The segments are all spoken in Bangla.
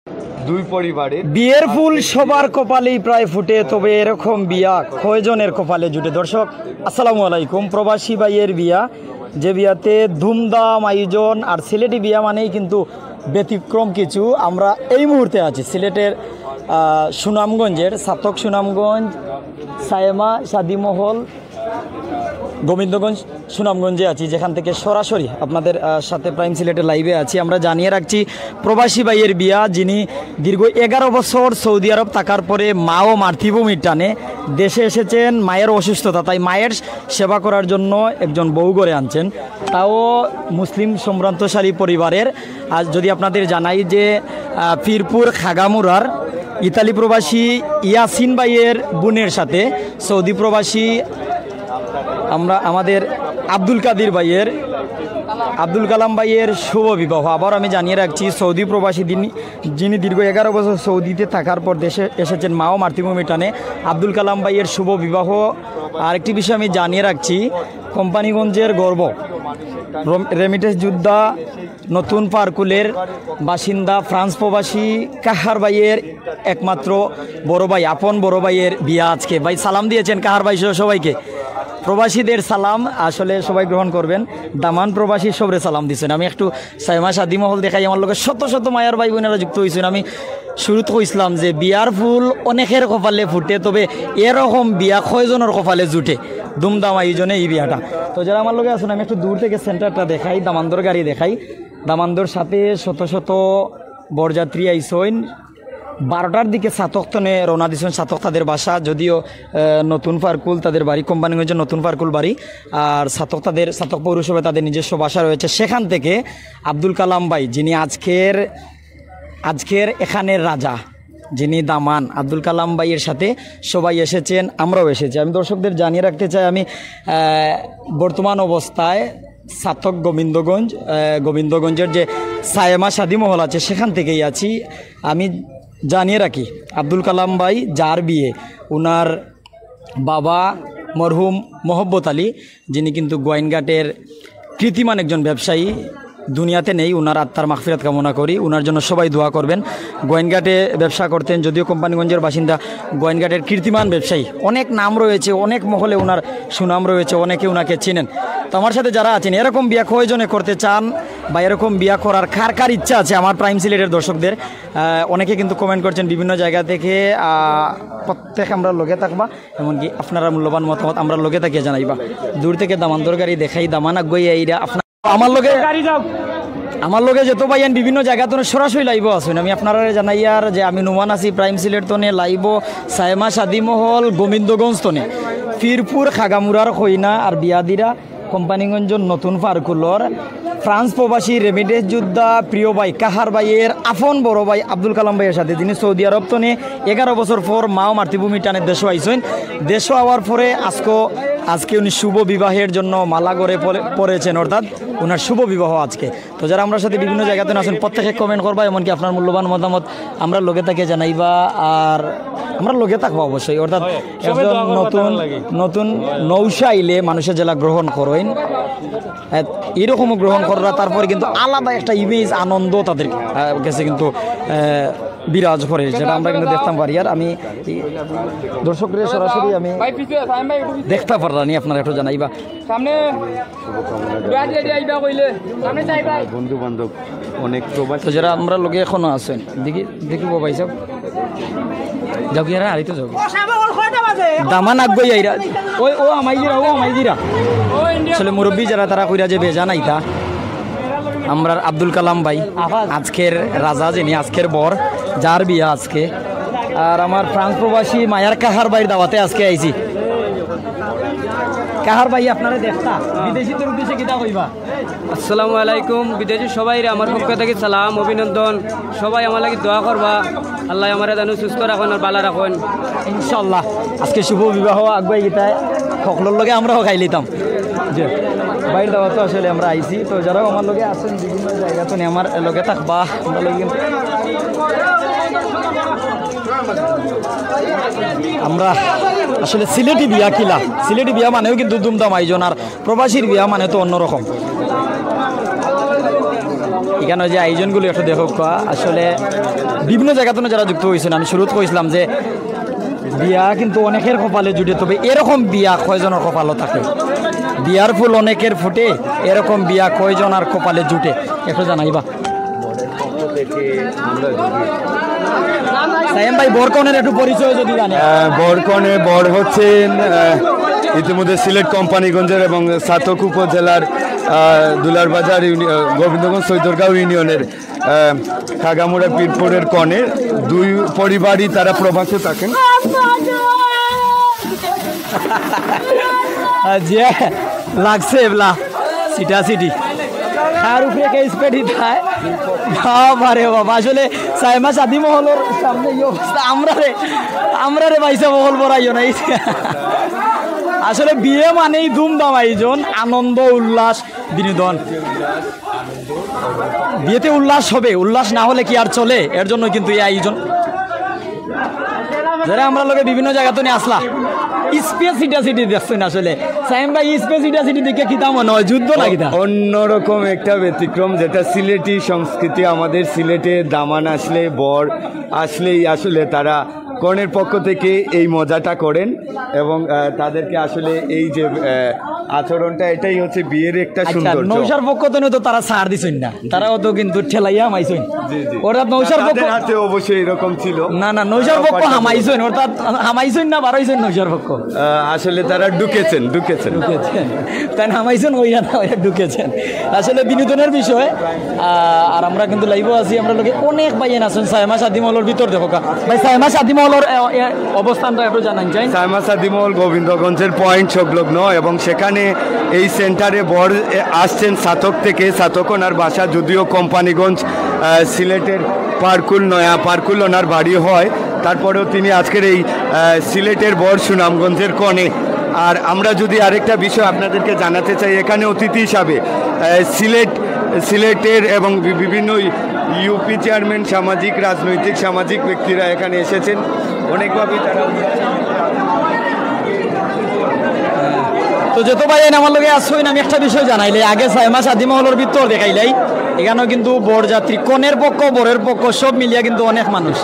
দুই পরিবারে বিয়ের ফুল সবার কপালেই প্রায় ফুটে, তবে এরকম বিয়া কয়জনের কপালে জুটে? দর্শক আসসালামু আলাইকুম। প্রবাসী ভাইয়ের বিয়া, যে বিয়াতে ধুমধাম আয়োজন, আর সিলেটি বিয়া মানেই কিন্তু ব্যতিক্রম কিছু। আমরা এই মুহূর্তে আছি সিলেটের সুনামগঞ্জের ছাতক সুনামগঞ্জ সায়েমা শাদি মহল গোবিন্দগঞ্জ সুনামগঞ্জে আছি, যেখান থেকে সরাসরি আপনাদের সাথে প্রাইম সিলেটের লাইভে আছি। আমরা জানিয়ে রাখছি প্রবাসী ভাইয়ের বিয়া, যিনি দীর্ঘ 11 বছর সৌদি আরব থাকার পরে মা ও মাতৃভূমির টানে দেশে এসেছেন। মায়ের অসুস্থতা, তাই মায়ের সেবা করার জন্য একজন বউ করে আনছেন, তাও মুসলিম সম্ভ্রান্তশালী পরিবারের। আজ যদি আপনাদের জানাই যে পীরপুর খাগামুরার ইতালি প্রবাসী ইয়াসিন ভাইয়ের বোনের সাথে সৌদি প্রবাসী আমাদের আব্দুল কালাম ভাইয়ের শুভ বিবাহ। আবার আমি জানিয়ে রাখছি সৌদি প্রবাসী যিনি দীর্ঘ 11 বছর সৌদিতে থাকার পর দেশে এসেছেন মা ও মাতৃভূমি টানে, আব্দুল কালাম ভাইয়ের শুভ বিবাহ। আরেকটি বিষয় আমি জানিয়ে রাখছি, কোম্পানিগঞ্জের গর্ব রেমিটেন্স যোদ্ধা নতুন পার্কুলের বাসিন্দা ফ্রান্স প্রবাসী কাহার ভাইয়ের একমাত্র বড় ভাই, আপন বড় ভাইয়ের বিয়া আজকে। ভাই সালাম দিয়েছেন কাহার ভাই সহ সবাইকে, প্রবাসীদের সালাম আসলে সবাই গ্রহণ করবেন। দামান প্রবাসী সবরে সালাম দিচ্ছেন। আমি একটু সাইমা শাদি মহল দেখাই, আমার লোকের শত শত মায়ার ভাই বোনেরা যুক্ত হয়েছেন। আমি শুরুতে কইছিলাম যে বিয়ার ফুল অনেকের কপালে ফুটে, তবে এরকম বিয়া কয়জনের কপালে জুটে? দুমদাম আয়োজনে এই বিয়াটা। তো যারা আমার লোকে আছেন, আমি একটু দূর থেকে সেন্টারটা দেখাই, দামান্দর গাড়ি দেখাই। দামান্দর সাথে শত শত বরযাত্রী আইসইন। 12টার দিকে ছাতকতনে রওনা দিয়েছেন, ছাতক তাদের বাসা, যদিও নতুন পার্কুল তাদের বাড়ি, কোম্পানিগঞ্জের নতুন পার্কুল বাড়ি। আর ছাতক পৌরসভায় তাদের নিজস্ব বাসা রয়েছে। সেখান থেকে আব্দুল কালাম ভাই, যিনি আজকের এখানের রাজা, যিনি দামান, আব্দুল কালাম ভাইয়ের সাথে সবাই এসেছেন, আমরাও এসেছি। আমি দর্শকদের জানিয়ে রাখতে চাই, আমি বর্তমান অবস্থায় ছাতক গোবিন্দগঞ্জের যে সায়েমা শাদি মহল আছে সেখান থেকেই আছি। আমি জানিয়ে রাখি আব্দুল কালাম ভাই যার বিয়ে, ওনার বাবা মরহুম মোহব্বত আলী, যিনি কিন্তু গোয়াইনঘাটের কৃতিমান একজন ব্যবসায়ী, দুনিয়াতে নেই। ওনার আত্মার মাগফিরাত কামনা করি, ওনার জন্য সবাই দোয়া করবেন। গোয়াইনঘাটে ব্যবসা করতেন, যদিও কোম্পানিগঞ্জের বাসিন্দা, গোয়াইনঘাটের কীর্তিমান ব্যবসায়ী, অনেক নাম রয়েছে, অনেক মহলে ওনার সুনাম রয়েছে, অনেকে ওনাকে চেনেন। তো আমার সাথে যারা আছেন, এরকম বিয়া কয়জনে করতে চান বা এরকম বিয়া করার কার ইচ্ছা আছে আমার প্রাইম সিলেটের দর্শকদের? অনেকে কিন্তু কমেন্ট করছেন বিভিন্ন জায়গা থেকে। প্রত্যেক আমরা লগে থাকবা, এমনকি আপনারা মূল্যবান মতামত আমরা লগে থাকিয়ে জানাইবা। দূর থেকে দামান্দর গাড়ি দেখাই, দামান আগুয়াই এইরা আপনার আমার লগে যেত ভাইয়ান বিভিন্ন জায়গা তো সরাসরি লাইভ আসুন। আমি আপনারা জানাইয়ার যে আমি নুমান আছি প্রাইম সিলেট তনে লাইভ সায়েমা শাদি মহল গোবিন্দগঞ্জ তনে পীরপুর খাগামুরার কইনা আর বিয়াদিরা কোম্পানিগঞ্জের নতুন পার্কুলর ফ্রান্স প্রবাসী রেমিটেন্স যোদ্ধা প্রিয় ভাই কাহার ভাইয়ের আপন বড় ভাই আব্দুল কালাম ভাইয়ের সাথে, যিনি সৌদি আরব তনে 11 বছর পর মা ও মাতৃভূমি টানে দেশও আইসেন। দেশও আওয়ার পরে আজকে উনি শুভ বিবাহের জন্য মালা গড়ে পড়েছেন, অর্থাৎ ওনার শুভ বিবাহ আজকে। তো যারা আমরা সাথে বিভিন্ন জায়গাতে আসেন, প্রত্যেকে কমেন্ট করবা, এমনকি আপনার মূল্যবান মতামত আমরা লগে তাকে জানাইবা, আর আমরা লগে থাকবো অবশ্যই। অর্থাৎ একজন নতুন নৌশা আইলে মানুষের জেলা গ্রহণ করেন, এরকমও গ্রহণ করা, তারপরে কিন্তু আলাদা একটা ইমেজ আনন্দ তাদের কাছে কিন্তু বিরাজ করে, যেটা আমরা কিন্তু দেখতাম পারি। আর আমি দর্শকদের সরাসরি আমি দেখতে পারলাম, আপনারা একটু জানাইবা। বন্ধু বান্ধব অনেক প্রবাসী, যারা আমরা লোকে এখনো আছেন, দেখিব ভাই সব যাও কি আরিত যাও দামান আগুই আইরা ও আমাইজিরা আসলে মুরব্বী যারা তারা কইরা যে বেজা নাইতা। আমরা আব্দুল কালাম ভাই আজকের রাজা, যিনি আজকের বর, যার বিয়া আজকে। আর আমার ফ্রান্স প্রবাসী মায়ার কাহার ভাইয়ের দাওয়াতে আজকে আইছি। কাহার ভাই আপনারা দেখতা বিদেশিদের উদ্দেশ্যে কিতা কইবা? আসসালামু আলাইকুম। বিদেশি সবাই আমার পক্ষ থেকে সালাম, অভিনন্দন। সবাই আমার লাগি দোয়া করবা, আল্লাহ আমার যেন সুস্থ রাখুন আর ভালো রাখুন ইনশাল্লাহ। আজকে শুভ বিবাহ আগুয়াই গীতায় সকলের লগে আমরাও খাই লিতাম যে বাইর দাওয়া তো আসলে আমরা আইছি। তো যারাও আমার লগে আছেন বিভিন্ন জায়গা তো আমার লগে থাকবা, আমরা লগে আমরা আসলে সিলেটি বিয়া কিলা, সিলেটি বিয়া মানেও কিন্তু ধুমধাম আয়োজন, আর প্রবাসীর বিয়া মানে তো অন্যরকম। এখানে যে আয়োজনগুলো একটু দেখো আসলে বিভিন্ন জায়গাতে যারা যুক্ত হয়েছেন আমি শুরুত কইছিলাম যে বিয়া কিন্তু অনেকের কপালে জুটে, তবে এরকম বিয়া কয়জনের কপালও থাকে? বিয়ার ফুল অনেকের ফুটে, এরকম বিয়া কয়জনের কপালে জুটে একটু জানাইবা। সাইম ভাই বরকনের একটু পরিচয় যদি জানেন। বরকনে বর হচ্ছেন ইতিমধ্যে সিলেট কোম্পানিগঞ্জের এবং সাতক উপজেলার দুলারবাজার গোবিন্দগঞ্জ সৈদরগাঁও ইউনিয়নের খাগামুড়া পীরপুরের কনে। দুই পরিবারই তারা প্রবাসে থাকেন। যে লাগছে এবলা সিটা সিটি আর উপরে কে স্পেডি থায় বাবা রে বাবা। আসলে সাইমা শাদি মহলের সামনে এই অবস্থা, আমরা রে পয়সা মহল বড়াইও নাই। আসলে বিয়ে মানেই ধুমধাম আয়োজন, আনন্দ উল্লাস বিনোদন। বিয়েতে উল্লাস হবে, উল্লাস না হলে কি আর চলে? এর জন্য কিন্তু এই আয়োজন। যারা আমরা লোকে বিভিন্ন জায়গাতে নিয়ে আসলা স্পেসিটি দেখছেন। আসলে সাইম ভাই স্পেসিটি দেখে কিতা মনে হয় যুদ্ধ না কিতা? অন্যরকম একটা ব্যতিক্রম, যেটা সিলেটি সংস্কৃতি। আমাদের সিলেটে দামান আসলে বর আসলেই আসলে তারা কনের পক্ষ থেকে এই মজাটা করেন এবং তাদেরকে আসলে এই যে আচরণটা, এটাই হচ্ছে বিয়ের একটা সৌন্দর্য। নৌসার পক্ষ তো তারা ছাড় দিছেন না, তারাও তো কিন্তু ঠেলাইয়া হামাইছেন। ওরা নৌসার পক্ষ হাতে অবশ্যই এরকম ছিল না, নৌসার পক্ষ হামাইছেন, অর্থাৎ হামাইছেন না বাড়াইছেন নৌসার পক্ষ। আসলে তারা ঢুকেছেন তাই হামাইছেন ওইরা না, ওইরা ঢুকেছেন। আসলে বিনোদনের বিষয়। আর আমরা কিন্তু লাইভ আছি, আমরা লোকে অনেক ভাইয়েন আছেন সাইমা শাদি মহলের ভিতর। দেখো ভাই সাইমা শাদি মহলের অবস্থানটা একটু জানান চাই। সাইমা শাদি মহল গোবিন্দগঞ্জের পয়েন্ট সংলগ্ন এবং সেখানে এই সেন্টারে বর আসছেন সাতক থেকে। সাতক ওনার বাসা, যদিও কোম্পানিগঞ্জ সিলেটের পারকুল ওনার বাড়ি হয়, তারপরেও তিনি আজকের এই সিলেটের বর সুনামগঞ্জের কনে। আর আমরা যদি আরেকটা বিষয় আপনাদেরকে জানাতে চাই, এখানে অতিথি হিসাবে সিলেটের এবং বিভিন্ন ইউপি চেয়ারম্যান, রাজনৈতিক সামাজিক ব্যক্তিরা এখানে এসেছেন। অনেকভাবেই তারা তো যত ভাই আমার লগে আসছেন, আমি একটা বিষয় জানাইলে আগে সাইমা শাদি মহলের ভিতর দেখাইলাই। এখানেও কিন্তু বরযাত্রী, কনের পক্ষ বরের পক্ষ সব মিলিয়ে কিন্তু অনেক মানুষ।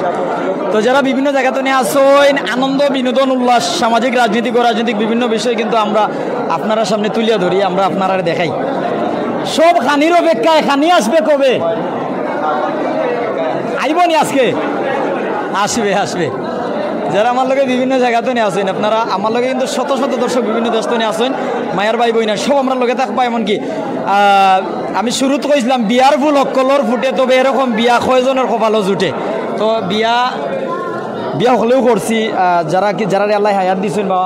তো যারা বিভিন্ন জায়গাতে নিয়ে আসছেন, আনন্দ বিনোদন উল্লাস সামাজিক রাজনৈতিক বিভিন্ন বিষয় কিন্তু আমরা আপনারা সামনে তুলিয়া ধরি, আমরা আপনারা দেখাই। সব খানির অপেক্ষায়, খানি আসবে কবে? আইবনি আজকে? আসবে। যারা আমার লগে বিভিন্ন জায়গাতে নিয়ে আসেন, আপনারা আমার লগে কিন্তু শত শত দর্শক বিভিন্ন দেশ তো নিয়ে আসেন, মায়ের ভাই বোন সব আমরা লগে থাকবো। এমনকি আমি শুরুতে কইছিলাম বিয়ার ফুল অকলর ফুটে, তবে এরকম বিয়া কয়জনের কপালও জুটে। তো বিয়া হলেও করছি, যারা আল্লাহ হায়াত দিচ্ছেন বা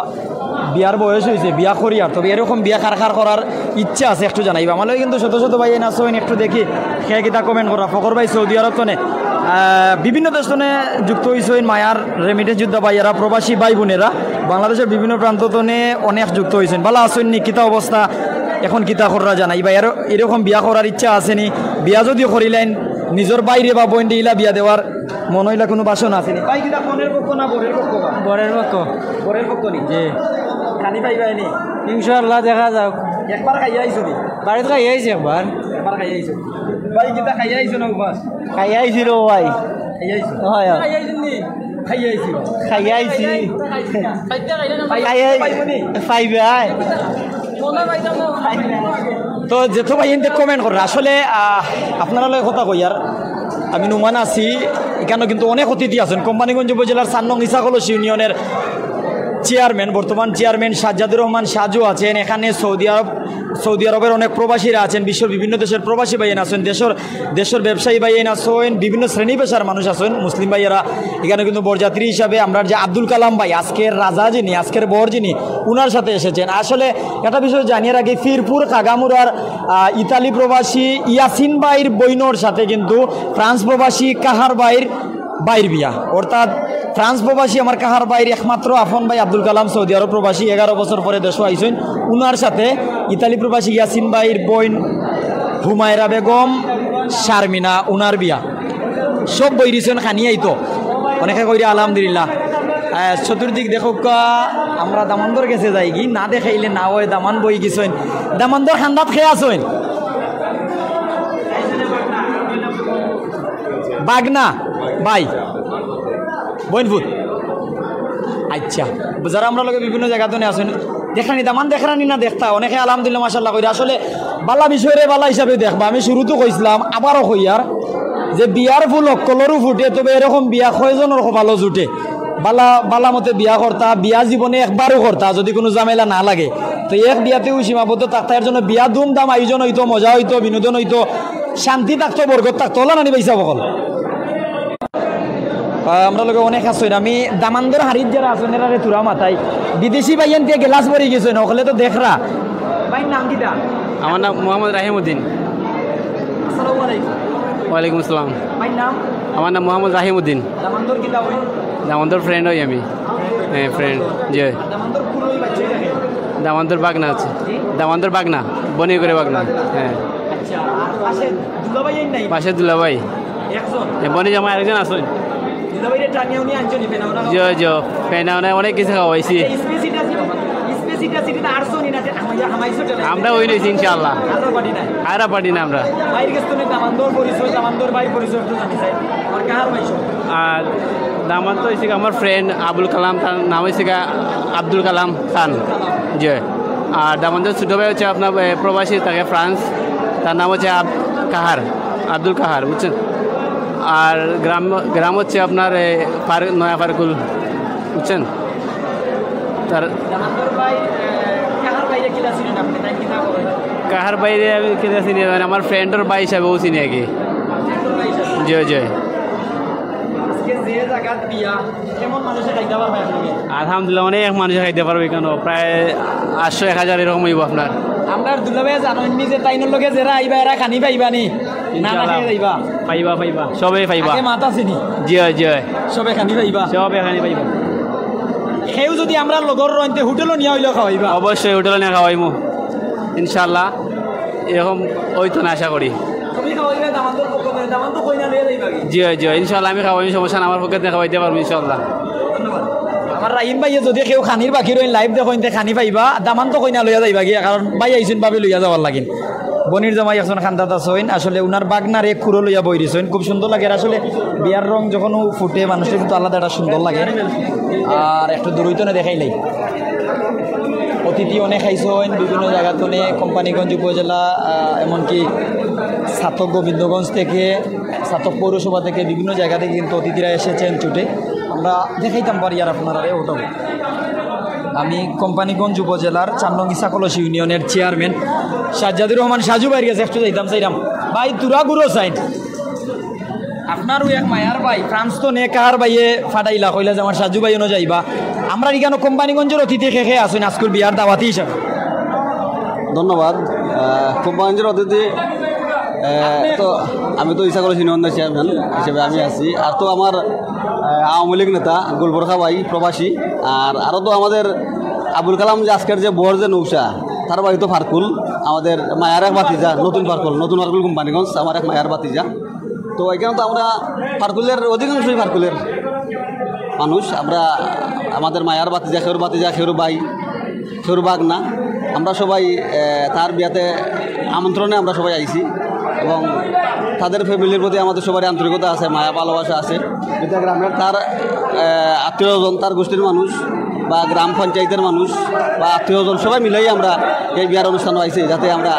বিয়ার বয়স হয়েছে বিয়া করি। আর তবে এরকম বিয়া কার করার ইচ্ছা আছে একটু জানাইবা। আমার লগে কিন্তু শত শত ভাই না আসেন, একটু দেখি খেয়ে কিতা কমেন্ট করা। ফকর ভাই সৌদি আরব তনে বিভিন্ন দেশনে যুক্ত হয়েছেন, মায়ার রেমিটেন্স যোদ্ধা ভাইয়েরা, প্রবাসী ভাই বোনেরা বাংলাদেশের বিভিন্ন প্রান্তনে অনেক যুক্ত হয়েছেন। ভালো আসেন নি? কিতা অবস্থা এখন কিতা করা জানাই ভাই? আর এরকম বিয়া করার ইচ্ছা আসেনি? বিয়া যদিও করিলেন নিজের বাইরে বা বোন দিলা বিয়া দেওয়ার মনে হইলা কোনো বাসন আসেনি? ভাই কিতা কনের পক্ষ না বরের পক্ষ? বরের পক্ষ নি যে খানি পাইবাইনি ইনশাআল্লাহ, দেখা যাক। একবার খাইয়া আইছো নি? বাড়িতে খাইয়া আইছি একবার খাইয়া আইছো। ভাই কিতা খাইয়া আইছো না? বাস খাইয়া আইছি রে ভাই, খাইয়া আইছো? হয় খাইয়া আইছি নি? খাইয়া আইছি পাইবাই। তো যেত ভাই এনতে কমেন্ট করে। আসলে আপনারা লগে কথা কই, আর আমি নুমান আছি। এখানে কিন্তু অনেক অতিথি আছেন। কোম্পানিগঞ্জ উপজেলার 4 নং ইসাকলস ইউনিয়নের চেয়ারম্যান, বর্তমান চেয়ারম্যান সাজ্জাদুর রহমান সাজু আছেন। এখানে সৌদি আরবের অনেক প্রবাসীরা আছেন, বিশ্বের বিভিন্ন দেশের প্রবাসী ভাইয়েন আছেন, দেশের ব্যবসায়ী ভাইয়েন আছেন, বিভিন্ন শ্রেণী পেশার মানুষ আছেন, মুসলিম ভাইয়েরা। এখানে কিন্তু বরযাত্রী হিসাবে আমরা যে আব্দুল কালাম ভাই, আজকের রাজা যিনি, আজকের বর যিনি, উনার সাথে এসেছেন। আসলে একটা বিষয় জানিয়ে রাখি, ফিরপুর খাগামুড়ার ইতালি প্রবাসী ইয়াসিন ভাইয়ের বইনোর সাথে কিন্তু ফ্রান্স প্রবাসী কাহার বাইর বিয়া। অর্থাৎ ফ্রান্স প্রবাসী আমার কাহার বাইর একমাত্র আফন ভাই আব্দুল কালাম সৌদি আরব প্রবাসী, 11 বছর পরে দেশ আইসেন। উনার সাথে ইতালি প্রবাসী ইয়াসিন ভাইয়ের বোন হুমায়রা বেগম শারমিনা, উনার বিয়া। সব বই দিয়েছেন খানিয়াই। তো অনেকে কইরা আলহামদুলিল্লাহ। চতুর্দিক দেখো, আমরা দামান্দর গেছে যাই কি না দেখাইলে না হয়। দামান বই গেছেন, দামান্দর খান্দাত খেয়ে আসেন। বাগনা ভাই বইনপুর আচ্ছা যারা আমরা লোকে বিভিন্ন জায়গাতে আসেন দেখানি দামান দেখানি না দেখতা অনেকে আলহামদুলিল্লাহ মাশাআল্লাহ কইরা আসলে বালা বিষয়ে বালা হিসাবে দেখবা আমি শুরুতে কইছিলাম আবারও কইয়ার যে বিয়ার ফুল অকলরও ফুটে তবে এরকম বিয়া কয়জনের ভালো জুটে বালা বালা মতে বিয়া করতা বিয়া জীবনে একবারও করতা যদি কোনো ঝামেলা না লাগে তো এক বিয়াতেও সীমাবদ্ধ থাকতা এর জন্য বিয়া ধুমধাম আয়োজন হইতো মজা হইতো বিনোদন হইতো শান্তি থাকতো বরকত থাকতো ওলা নানি পাইসা বকল আমরা লোক অনেক আসছেন আমি দামান্দর হারিত যারা আছেন এরা তুরা মাথায় বিদেশি ভাইয়ান দিয়ে গ্লাস ভরে গেছেন ওখানে তো দেখরা ভাই নাম কিটা আমার নাম মোহাম্মদ রাহিমউদ্দিন। আসসালামু আলাইকুম। ওয়ালাইকুম আসসালাম। ভাই নাম আমার নাম মোহাম্মদ রাহিমউদ্দিন। দামান্দর কিটা হই দামান্তর ফ্রেন্ড হই আমি। হ্যাঁ ফ্রেন্ড জি। দামান্দর পুরোই বাচ্চা দেখে দামান্তর বাগনা আছে, দামান্তর বাগনা বনি করে বাগনা। হ্যাঁ আচ্ছা আর পাশে দুলাভাই নাই পাশে দুলাভাই একজন বনি জামা আরেকজন আছেন। দুলাভাইরে টানিয়ে উনি আনছেন পেনা ওনা জি জি ফেনা অনেক কিছু খাওয়াইছি স্পেসিটা আরছনি না হামাইছো আমরা ওই নিয়েছি ইনশাআল্লাহ। আর পারি না আয়রা পারি না আমরা বাইরে গেছ তুমি দামান্দর পরিচয় দামান্দর ভাই পরিচয় একটু জানি চাই আর কাহার ভাইছো আর দামান্ত হয়েছে আমার ফ্রেন্ড আবুল কালাম, তার নাম হয়েছে আব্দুল কালাম খান। জি আর দামান্তর ছোটো ভাই হচ্ছে আপনার প্রবাসী, তাকে ফ্রান্স, তার নাম হচ্ছে কাহার, আব্দুল কাহার বুঝছেন। আর গ্রাম হচ্ছে আপনার নয়া ফারকুল বুঝছেন। তার দামান্দর ভাই কাহার বাইরে কিলা ছিলেন আপনি তাই কিনা করেন কাহার বাইরে আমি কেটে চিনি আমার ফ্রেন্ডের ভাই হিসাবেও চিনি আর কি। জয় জয়। আজকে যে জায়গাত বিয়া কেমন মানুষে খাইতে পারবে আপনি আলহামদুলিল্লাহ অনেক মানুষ খাইতে পারবে, কেন প্রায় 800-1000 এরকম হইব আপনার। আমরা দুলাভাই জানেননি যে তাইনোর লগে যারা আইবা এরা খানি পাইবানি না না খেয়ে যাইবা পাইবা পাইবা সবে পাইবা। আগে মাতা চিনি জয় জয় সবে খানি পাইবা সবে খানি পাইবা। সেও যদি আমরা লগর রইতে হোটেলও নিয়ে হইলেও খাওয়াইবা অবশ্যই হোটেলে নিয়ে খাওয়াইমু ইনশাল্লাহ, এরকম ওই তো না আশা করি। তুমি খাওয়াইবে দামান্দর পক্ষ করে দামান্দর কইনা লইয়া যাইবা কি জি জি ইনশাল্লাহ আমি খাওয়াইমি, সমস্যা না, আমার পক্ষে খাওয়াইতে পারবো ইনশাল্লাহ। ধন্যবাদ। আমার রাহিম ভাইয়ে যদি কেউ খানির বাকি রইন লাইভ দেখতে খানি পাইবা দামান্ত কইনা লইয়া যাইবা গিয়া, কারণ ভাই আইসুন ভাবে লইয়া যাওয়ার লাগিন। বনির জামাই একজন খান্দাত আছেন, আসলে উনার বাগনার এক খুঁড়ো লইয়া বই দিছেন, খুব সুন্দর লাগে। আসলে বিয়ার রং যখন ফুটে মানুষের কিন্তু আলাদা একটা সুন্দর লাগে। আর একটু দূরইতনে দেখাইলাই অতিথি অনেক খাইছেন বিভিন্ন জায়গা থেকে, কোম্পানিগঞ্জ উপজেলা এমনকি ছাতক গোবিন্দগঞ্জ থেকে, ছাতক পৌরসভা থেকে, বিভিন্ন জায়গা থেকে কিন্তু অতিথিরা এসেছেন ছুটে। আমরা দেখাইতাম পারি আর আপনারা ওটাও। আমি কোম্পানিগঞ্জ উপজেলার 4 নং ইসাকলসি ইউনিয়নের চেয়ারম্যান সাজ্জাদুর রহমান সাজু ভাইয়ের কাছে একটু যাইতাম চাইলাম। ভাই তুরা গুরো সাইন আপনারও এক মায়ার ভাই ফ্রান্স তো নে কাহার ভাইয়ে ফাটাইলা কইলা যে আমার সাজু ভাই অনু যাইবা। আমরা এখানে কোম্পানিগঞ্জের অতিথি খেয়ে আসুন আজকুল বিয়ার দাওয়াতি হিসাবে। ধন্যবাদ। কোম্পানিগঞ্জের অতিথি তো আমি তো ইসাকলসি ইউনিয়নের চেয়ারম্যান হিসেবে আমি আছি। আর তো আমার আওয়ামী লীগ নেতা গুলবরখা ভাই প্রবাসী, আর আরও তো আমাদের আবুল কালাম যে আজকের যে বর যে নৌসা তার বাড়ি তো ফারকুল, আমাদের মায়ার এক বাতিজা, নতুন ফারকুল কোম্পানিগঞ্জ আমার এক মায়ার বাতিজা। তো এখানে তো আমরা ফারকুলের অধিকাংশই ফারকুলের মানুষ। আমরা আমাদের মায়ার বাতিজা, খেউর ভাই, খেউর বাগনা, আমরা সবাই তার বিয়াতে আমন্ত্রণে আমরা সবাই আইছি এবং তাদের ফ্যামিলির প্রতি আমাদের সবারই আন্তরিকতা আছে, মায়া ভালোবাসা আছে। যেটা গ্রামের তার আত্মীয়জন, তার গোষ্ঠীর মানুষ বা গ্রাম পঞ্চায়েতের মানুষ বা আত্মীয়জন সবাই মিলেই আমরা এই বিয়ার অনুষ্ঠান আইছি, যাতে আমরা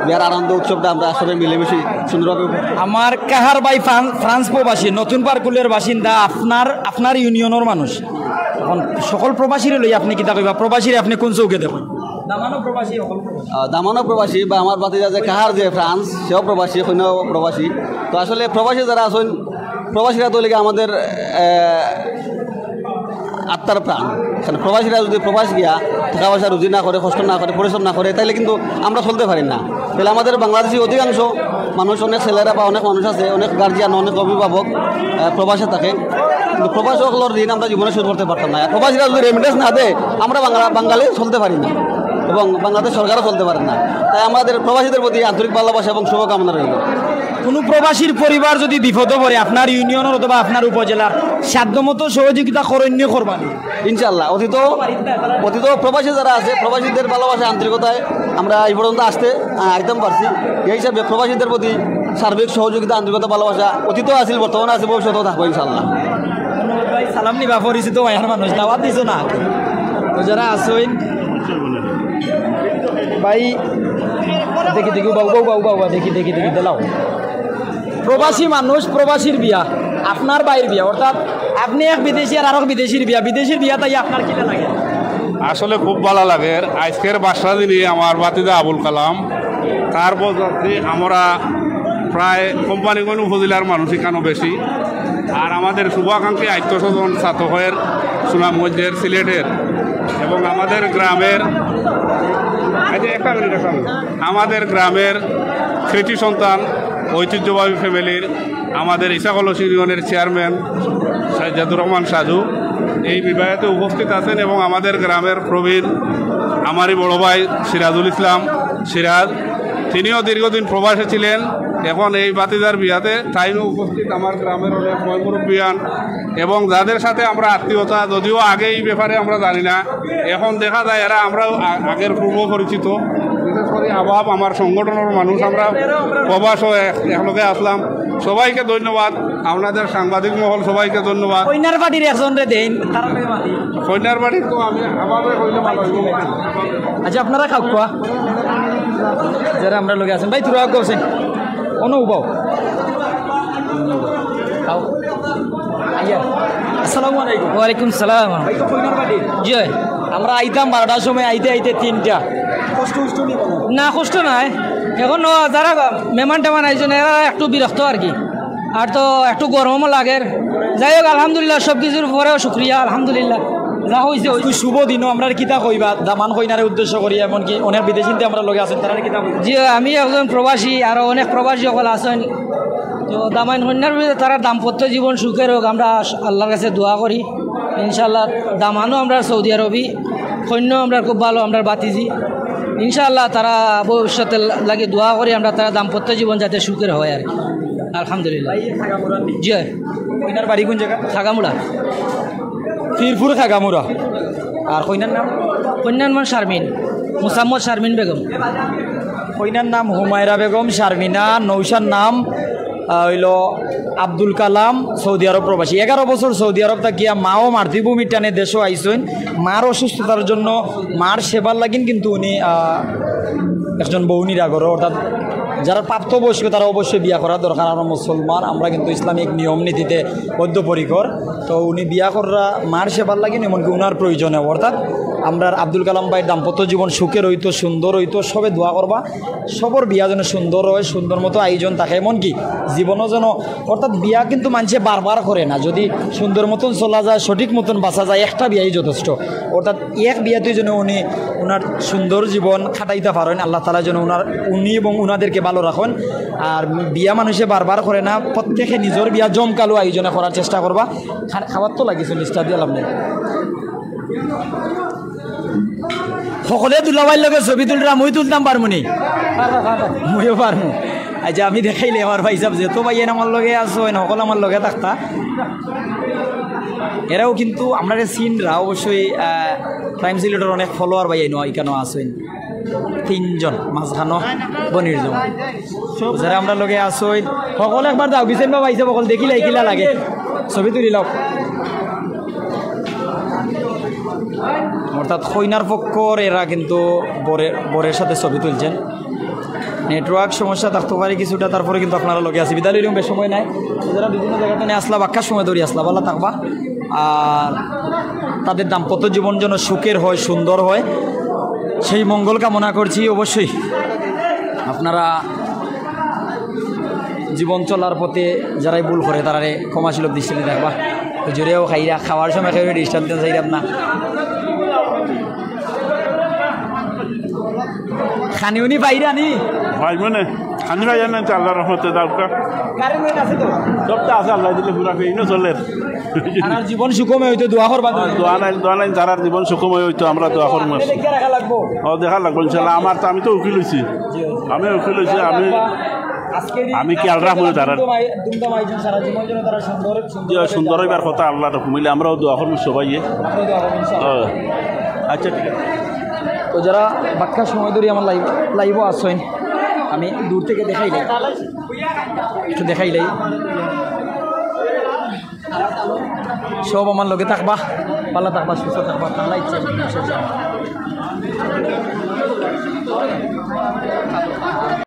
বিয়ার আনন্দ উৎসবটা আমরা সবাই মিলেমিশে সুন্দরভাবে। আমার কাহার ভাই ফ্রান্স প্রবাসী, নতুন পার্কুলের বাসিন্দা, আপনার ইউনিয়নের মানুষ। এখন সকল প্রবাসীরে লই আপনি কিতা কইবা, প্রবাসীরে আপনি কোন চৌকে দেখুন? দামানো প্রবাসী বা আমার বাতিজা যে কাহার যে ফ্রান্স, সেও প্রবাসী, কন্যাও প্রবাসী। তো আসলে প্রবাসী যারা আছেন, প্রবাসীরা তো লেগে আমাদের আত্মার প্রাণ। প্রবাসীরা যদি প্রবাস গিয়া টাকা পয়সা রুজি না করে, কষ্ট না করে, পরিশ্রম না করে, তাইলে কিন্তু আমরা চলতে পারি না। তাহলে আমাদের বাংলাদেশি অধিকাংশ মানুষ, অনেক ছেলেরা বা অনেক মানুষ আছে, অনেক গার্জিয়ান, অনেক অভিভাবক প্রবাসে থাকে, কিন্তু প্রবাসকলের ঋণ আমরা জীবনে শোধ করতে পারতাম না। প্রবাসীরা যদি রেমিটেন্স না দেয় আমরা বাঙালি চলতে পারি না এবং বাংলাদেশ সরকারও চলতে পারে না। তাই আমাদের প্রবাসীদের প্রতি আন্তরিক ভালোবাসা এবং শুভকামনা রইল। কোনো প্রবাসীর পরিবার যদি বিপদে পড়ে আপনার ইউনিয়নের অথবা আপনার উপজেলার সাধ্যমতো সহযোগিতা করণ্য করবানি ইনশাল্লাহ অতীত প্রবাসী যারা আছে প্রবাসীদের ভালোবাসা আন্তরিকতায় আমরা এই পর্যন্ত আইতাম পারছি। এই হিসাবে প্রবাসীদের প্রতি সার্বিক সহযোগিতা আন্তরিকতা ভালোবাসা অতীত আছিল, বর্তমানে আছে, ভবিষ্যতেও থাকবো ইনশাল্লাহ। ভাই সালাম নিবা পরিচিত মায়ার মানুষ দাওয়াত দিছো না তো যারা আসইন ভাই দেখি বাবু দেখি দিলাও প্রবাসী মানুষ প্রবাসীর বিয়া আপনার বাইর বিয়া অর্থাৎ আপনি এক বিদেশি আর আরেক বিদেশির বিয়া তাই আপনার কিনা লাগে? আসলে খুব ভালো লাগে। আজকের বাসা দিনই আমার বাতিদা আবুল কালাম, তার পদ্ধতি আমরা প্রায় কোম্পানিগঞ্জ উপজেলার মানুষ এখানেও বেশি। আর আমাদের শুভাকাঙ্ক্ষী আত্মস্বজন ছাত্রকের সুনামগঞ্জের সিলেটের এবং আমাদের গ্রামের আমাদের গ্রামের কৃতি সন্তান ঐতিহ্যবাহী ফ্যামিলির আমাদের ইসাকলস ইউনিয়নের চেয়ারম্যান সাজ্জাদুর রহমান সাজু এই বিবাহেতে উপস্থিত আছেন এবং আমাদের গ্রামের প্রবীণ আমারই বড় ভাই সিরাজুল ইসলাম সিরাজ, তিনিও দীর্ঘদিন প্রবাসে ছিলেন। এখন এই বাতিদার বিয়াতে তাইও উপস্থিত আমার গ্রামের অনেক মুরব্বিয়ান এবং যাদের সাথে আমরা আত্মীয়তা, যদিও আগে এই ব্যাপারে আমরা জানি না, এখন দেখা যায় এরা আমরাও আগের পূর্ব পরিচিত। বিশেষ করে আবাব আমার সংগঠনের মানুষ আমরা প্রবাস হয়ে একলগে আসলাম। সবাইকে ধন্যবাদ, আপনাদের সাংবাদিক মহল সবাইকে ধন্যবাদ। কইনার বাড়ির একজনরে দেন কইনার বাড়ির তো আমি আবাবে কইলে ভালো হইব। আচ্ছা আপনারা খাওয়া যারা আমরা লোকে আছেন ভাই তোরা গেছেন অনুভব আসসালামু আলাইকুম। ওয়ালাইকুম সালাম। জি আমরা আইতাম 12টার সময় আইতে 3টা না কষ্ট নাই, এখন যারা মেহমান টেমান আইছেন এরা একটু বিরক্ত আর কি, আর তো একটু গরমও লাগে। যাই হোক আলহামদুলিল্লাহ সব কিছুর পরেও শুক্রিয়া আলহামদুলিল্লাহ যা হয়েছে। শুভ দিনও আমরা কিতা কইবা দামান কইনারে উদ্দেশ্য করি, এমনকি অনেক বিদেশিতে আমরা লগে আছেন তারা কিতা জি আমি একজন প্রবাসী, আরও অনেক প্রবাসী সকল আছেন। তো দামান কন্যার ভিতরে তারা দাম্পত্য জীবন সুখের হোক আমরা আল্লাহর কাছে দোয়া করি ইনশাআল্লাহ। দামানও আমরা সৌদি আরবি, সৈন্য আমরা খুব ভালো, আমরা বাতিজি ইনশাআল্লাহ। তারা ভবিষ্যতে লাগে দোয়া করি আমরা, তারা দাম্পত্য জীবন যাতে সুখের হয় আর কি আলহামদুলিল্লাহ। জি কইনার বাড়ি কোন জায়গা? খাগামুড়া, ফিরপুর খাগামুড়া। আর কইনার নাম? কন্যার নাম শারমিন, মুসাম্মদ শারমিন বেগম। কইনার নাম হুমায়রা বেগম শারমিনা, নৌশার নাম হইল আব্দুল কালাম, সৌদি আরব প্রবাসী। 11 বছর সৌদি আরব থাকিয়া মাও মাতৃভূমি টানে দেশও আইসেন। মার অসুস্থতার জন্য মার সেবার লাগিন কিন্তু উনি একজন বৌনির আগর, অর্থাৎ যারা প্রাপ্তবয়স্ক তারা অবশ্যই বিয়া করা দরকার। আমরা মুসলমান, আমরা কিন্তু ইসলামিক নিয়ম নীতিতে বদ্ধপরিকর। তো উনি বিয়া করা মার সেবার লাগিন, এমনকি উনার প্রয়োজনে, অর্থাৎ আমরা আব্দুল কালাম ভাইয়ের দাম্পত্য জীবন সুখের হইতো, সুন্দর হইতো, সবে দোয়া করবা সবর বিয়া যেন সুন্দর হয়, সুন্দর মতো আয়োজন থাকে, এমনকি জীবনও যেন, অর্থাৎ বিয়া কিন্তু মানুষে বারবার করে না, যদি সুন্দর মতন চলা যায়, সঠিক মতন বাঁচা যায়, একটা বিয়াই যথেষ্ট। অর্থাৎ এক বিয়াতেই যেন উনি ওনার সুন্দর জীবন খাটাইতে পারেন, আল্লাহ তাআলা যেন উনি এবং উনাদেরকে ভালো রাখেন। আর বিয়া মানুষে বারবার করে না, প্রত্যেকে নিজের বিয়া জমকালো আয়োজনে করার চেষ্টা করবা। খাবার তো লাগিয়েছে লিস্টটা দিয়ে লাভ নেই। সকলে দুলাভাইয়ের লগে ছবি তুলরা, মই তুলতাম পারমুনি, মইও পারমু। আচ্ছা আমি দেখাইলে আমার ভাই সাহেব যেহেতু ভাই আমার লগে আসো, সকল আমার লগে থাকতা। এরাও কিন্তু আমরা সিনরা অবশ্যই টাইম সিলেটের অনেক ফলোয়ার ভাই এখানেও আসেন 3 জন, মাঝখানো বনির জন, যারা আমরা লগে আসই সকল একবার যাও বিচার বা ভাইসা সকল দেখিলে কিলা লাগে ছবি তুলি লও। অর্থাৎ কইনার পক্ষর এরা কিন্তু বরের সাথে ছবি তুলছেন। নেটওয়ার্ক সমস্যা থাকতে পারে কিছুটা, তারপরে কিন্তু আপনারা লগে আসি বিদায় লইলাম, বেশ সময় নাই। যারা বিভিন্ন জায়গাতে নিয়ে আসলা বাক্কার সময় ধরে আসলা ভালো থাকবা, আর তাদের দাম্পত্য জীবন যেন সুখের হয়, সুন্দর হয়, সেই মঙ্গল কামনা করছি। অবশ্যই আপনারা জীবন চলার পথে যারাই ভুল করে তারা ক্ষমাশীল দৃষ্টিতে দেখবা। জোরেও খাইরা খাওয়ার সময় খাইলে ডিস্টার্ব দেন চাইলাম না। খানি উনি বাইরা নি ভাই মানে খানি ভাই না আল্লাহ রহমতে দাউকা সবটা আছে, আল্লাহ দিলে পুরা পেইনো চলে। আর জীবন সুখময় হইতো দোয়া করবা, দোয়া নাই যারা জীবন সুখময় হইতো আমরা দোয়া করবো। দেখা লাগবো ইনশাল্লাহ। আমি তো উকিল হয়েছি, আমি আমি কি আল্লাহ রাখবো তারা দুমদাম আয়োজন সারা জীবন জন্য তারা সুন্দর হইবার কথা আল্লাহ ঘুমিলে আমরাও দোয়া করবো সবাই আচ্ছা ঠিক আছে। তো যারা বাক্কা সময় ধরে আমার লাইভও আসছেন আমি দূর থেকে দেখাইলাই একটু দেখাইলাই সব আমার লগে থাকবা পাল্লা থাকবা সুস্থ থাকবা তাহলে ইচ্ছা